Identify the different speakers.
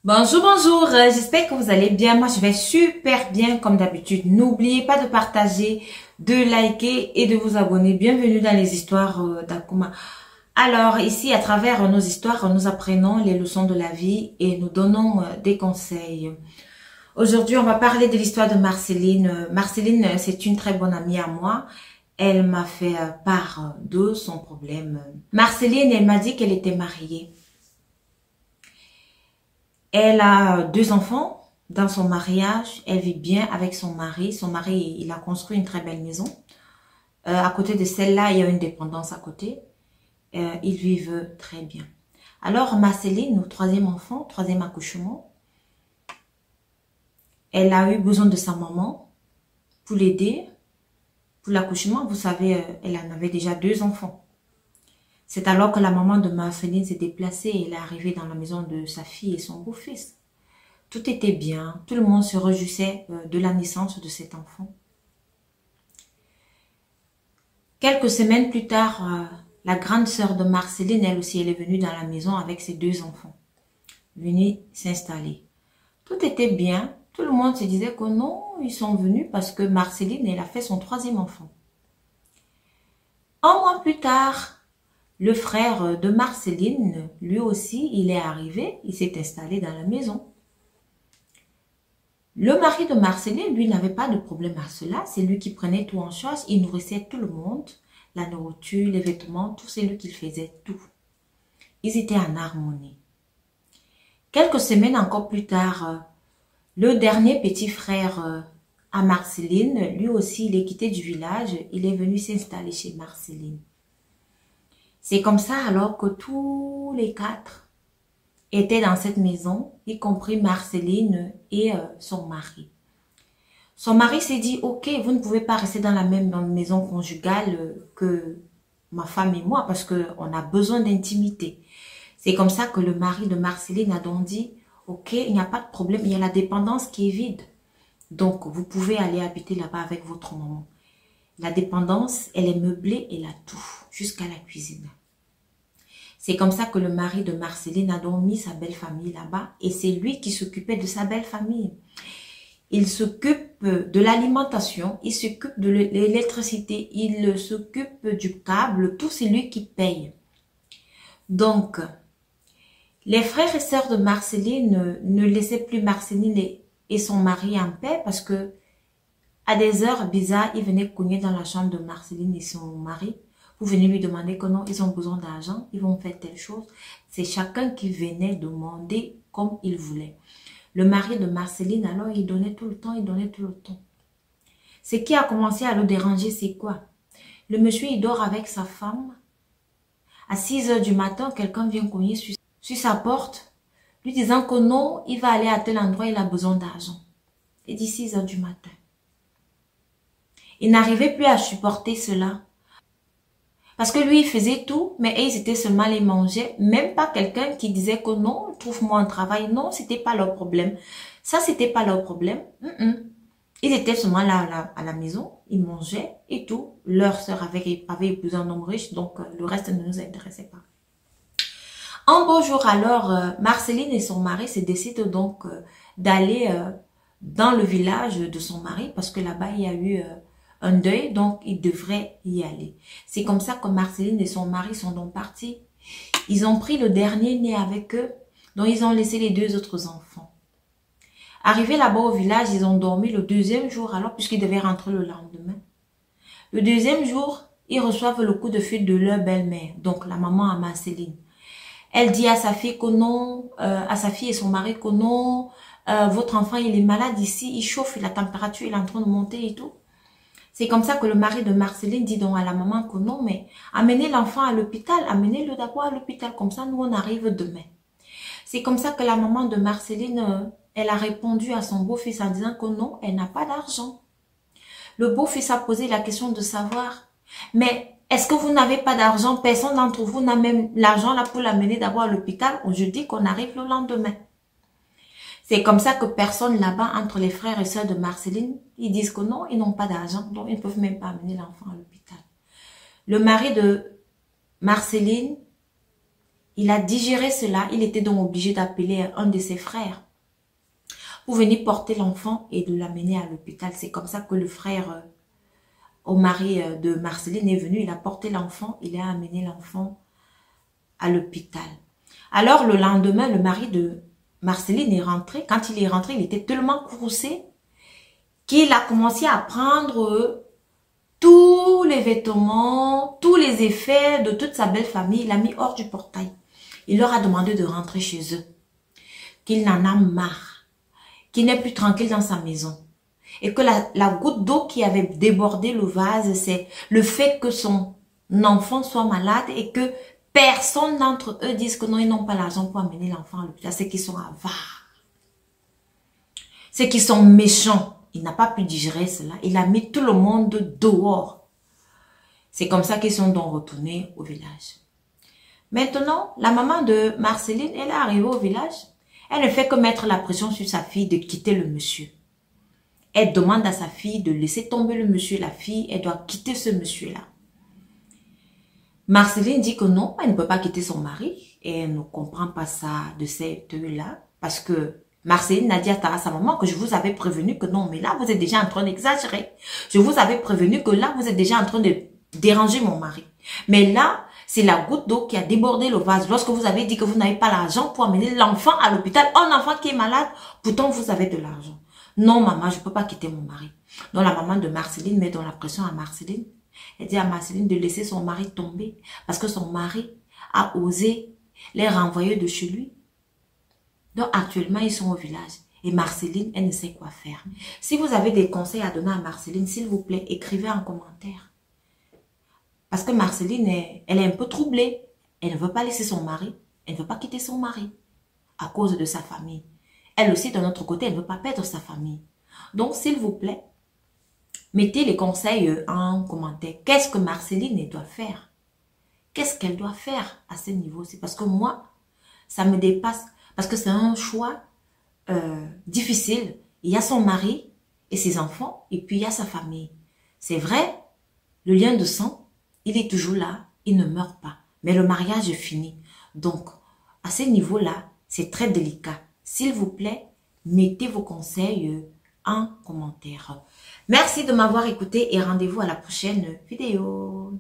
Speaker 1: Bonjour, bonjour, j'espère que vous allez bien. Moi, je vais super bien comme d'habitude. N'oubliez pas de partager, de liker et de vous abonner. Bienvenue dans les histoires d'Akuma. Alors, ici, à travers nos histoires, nous apprenons les leçons de la vie et nous donnons des conseils. Aujourd'hui, on va parler de l'histoire de Marceline. Marceline, c'est une très bonne amie à moi. Elle m'a fait part de son problème. Marceline, elle m'a dit qu'elle était mariée. Elle a 2 enfants dans son mariage. Elle vit bien avec son mari. Son mari, il a construit une très belle maison. À côté de celle-là, il y a une dépendance à côté. Ils vivent très bien. Alors, Marceline, notre troisième enfant, troisième accouchement, elle a eu besoin de sa maman pour l'aider. Pour l'accouchement, vous savez, elle en avait déjà 2 enfants. C'est alors que la maman de Marceline s'est déplacée et elle est arrivée dans la maison de sa fille et son beau-fils. Tout était bien, tout le monde se réjouissait de la naissance de cet enfant. Quelques semaines plus tard, la grande sœur de Marceline, elle aussi, elle est venue dans la maison avec ses 2 enfants. Venue s'installer. Tout était bien, tout le monde se disait que non, ils sont venus parce que Marceline, elle a fait son troisième enfant. Un mois plus tard, le frère de Marceline, lui aussi, il est arrivé, il s'est installé dans la maison. Le mari de Marceline, lui, n'avait pas de problème à cela. C'est lui qui prenait tout en charge. Il nourrissait tout le monde. La nourriture, les vêtements, tout c'est lui qui faisait tout. Ils étaient en harmonie. Quelques semaines encore plus tard, le dernier petit frère à Marceline, lui aussi, il est quitté du village. Il est venu s'installer chez Marceline. C'est comme ça alors que tous les 4 étaient dans cette maison, y compris Marceline et son mari. Son mari s'est dit, ok, vous ne pouvez pas rester dans la même maison conjugale que ma femme et moi parce qu'on a besoin d'intimité. C'est comme ça que le mari de Marceline a donc dit, ok, il n'y a pas de problème, il y a la dépendance qui est vide. Donc, vous pouvez aller habiter là-bas avec votre maman. La dépendance, elle est meublée, elle a tout, jusqu'à la cuisine. C'est comme ça que le mari de Marceline a donc mis sa belle famille là-bas et c'est lui qui s'occupait de sa belle famille. Il s'occupe de l'alimentation, il s'occupe de l'électricité, il s'occupe du câble, tout c'est lui qui paye. Donc, les frères et sœurs de Marceline ne laissaient plus Marceline et son mari en paix parce que à des heures bizarres, ils venaient cogner dans la chambre de Marceline et son mari. Vous venez lui demander que non, ils ont besoin d'argent, ils vont faire telle chose. C'est chacun qui venait demander comme il voulait. Le mari de Marceline, alors, il donnait tout le temps, il donnait tout le temps. Ce qui a commencé à le déranger, c'est quoi? Le monsieur, il dort avec sa femme. À 6 heures du matin, quelqu'un vient cogner sur sa porte, lui disant que non, il va aller à tel endroit, il a besoin d'argent. Il dit 6 heures du matin. Il n'arrivait plus à supporter cela. Parce que lui, il faisait tout, mais ils étaient seulement les manger. Même pas quelqu'un qui disait que non, trouve-moi un travail. Non, c'était pas leur problème. Ça, c'était pas leur problème. Ils étaient seulement là à la maison. Ils mangeaient et tout. Leur sœur avait épousé un homme riche, donc le reste ne nous intéressait pas. Un beau jour, alors, Marceline et son mari se décident donc d'aller dans le village de son mari parce que là-bas, il y a eu un deuil, donc ils devraient y aller. C'est comme ça que Marceline et son mari sont donc partis. Ils ont pris le dernier né avec eux, donc ils ont laissé les 2 autres enfants. Arrivés là-bas au village, ils ont dormi le 2e jour, alors puisqu'ils devaient rentrer le lendemain. Le 2e jour, ils reçoivent le coup de fil de leur belle-mère, donc la maman à Marceline. Elle dit à sa fille que non, à sa fille et son mari que non, votre enfant il est malade ici, il chauffe, la température il est en train de monter et tout. C'est comme ça que le mari de Marceline dit donc à la maman que non, mais amenez l'enfant à l'hôpital, amenez-le d'abord à l'hôpital, comme ça nous on arrive demain. C'est comme ça que la maman de Marceline, elle a répondu à son beau-fils en disant que non, elle n'a pas d'argent. Le beau-fils a posé la question de savoir, mais est-ce que vous n'avez pas d'argent? Personne d'entre vous n'a même l'argent là pour l'amener d'abord à l'hôpital. Je dis qu'on arrive le lendemain. C'est comme ça que personne là-bas, entre les frères et sœurs de Marceline, ils disent que non, ils n'ont pas d'argent, donc ils ne peuvent même pas amener l'enfant à l'hôpital. Le mari de Marceline, Il a digéré cela. Il était donc obligé d'appeler un de ses frères pour venir porter l'enfant et de l'amener à l'hôpital. C'est comme ça que le frère au mari de Marceline est venu. Il a porté l'enfant. Il a amené l'enfant à l'hôpital. Alors, le lendemain, le mari de Marceline est rentré. Quand il est rentré, il était tellement courroucé qu'il a commencé à prendre tous les vêtements, tous les effets de toute sa belle famille. Il a mis hors du portail. Il leur a demandé de rentrer chez eux. Qu'il n'en a marre. Qu'il n'est plus tranquille dans sa maison. Et que la goutte d'eau qui avait débordé le vase, c'est le fait que son enfant soit malade et que personne d'entre eux dise que non, ils n'ont pas l'argent pour amener l'enfant à l'hôpital. C'est qu'ils sont avares. C'est qu'ils sont méchants. Il n'a pas pu digérer cela. Il a mis tout le monde dehors. C'est comme ça qu'ils sont donc retournés au village. Maintenant, la maman de Marceline, elle est arrivée au village. Elle ne fait que mettre la pression sur sa fille de quitter le monsieur. Elle demande à sa fille de laisser tomber le monsieur. La fille, elle doit quitter ce monsieur-là. Marceline dit que non, elle ne peut pas quitter son mari. Et elle ne comprend pas ça de cette là. Parce que Marceline a dit à sa maman que je vous avais prévenu que non, mais là, vous êtes déjà en train d'exagérer. Je vous avais prévenu que là, vous êtes déjà en train de déranger mon mari. Mais là, c'est la goutte d'eau qui a débordé le vase. Lorsque vous avez dit que vous n'avez pas l'argent pour amener l'enfant à l'hôpital, un enfant qui est malade, pourtant vous avez de l'argent. Non, maman, je ne peux pas quitter mon mari. Donc la maman de Marceline met dans la pression à Marceline. Elle dit à Marceline de laisser son mari tomber parce que son mari a osé les renvoyer de chez lui. Donc actuellement, ils sont au village. Et Marceline, elle ne sait quoi faire. Si vous avez des conseils à donner à Marceline, s'il vous plaît, écrivez en commentaire. Parce que Marceline, elle est un peu troublée. Elle ne veut pas laisser son mari. Elle ne veut pas quitter son mari à cause de sa famille. Elle aussi, de notre côté, elle ne veut pas perdre sa famille. Donc, s'il vous plaît, mettez les conseils en commentaire. Qu'est-ce que Marceline doit faire? Qu'est-ce qu'elle doit faire à ce niveau-ci? Parce que moi, ça me dépasse. Parce que c'est un choix difficile. Il y a son mari et ses enfants, et puis il y a sa famille. C'est vrai, le lien de sang, il est toujours là, il ne meurt pas. Mais le mariage est fini. Donc, à ce niveau-là, c'est très délicat. S'il vous plaît, mettez vos conseils en commentaire. Merci de m'avoir écouté et rendez-vous à la prochaine vidéo.